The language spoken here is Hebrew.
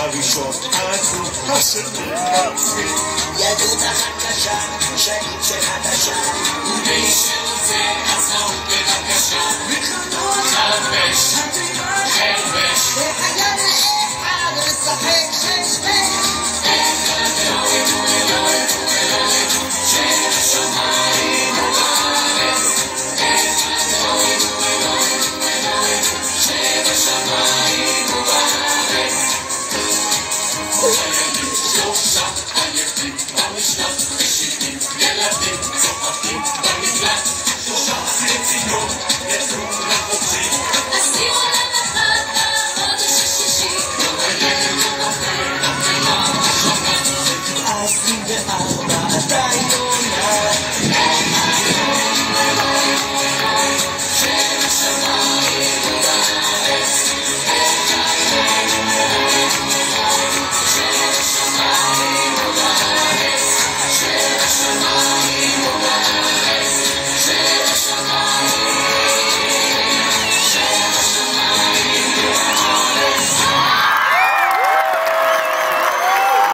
הראשון ענו השני נפריד יהדות החדשה, שנים של חדשה ומי שרוצה עזוב בבקשה מלחמות חרבש, חרבש והיד האחד לשחק שש-בש אחד אלוהים הוא אלוהים הוא אלוהים של השמיים ובארץ אחד אלוהים הוא אלוהים הוא אלוהים של השמיים ובארץ חיילים שלושה עייפים במשנה ושבעים ילדים צוחקים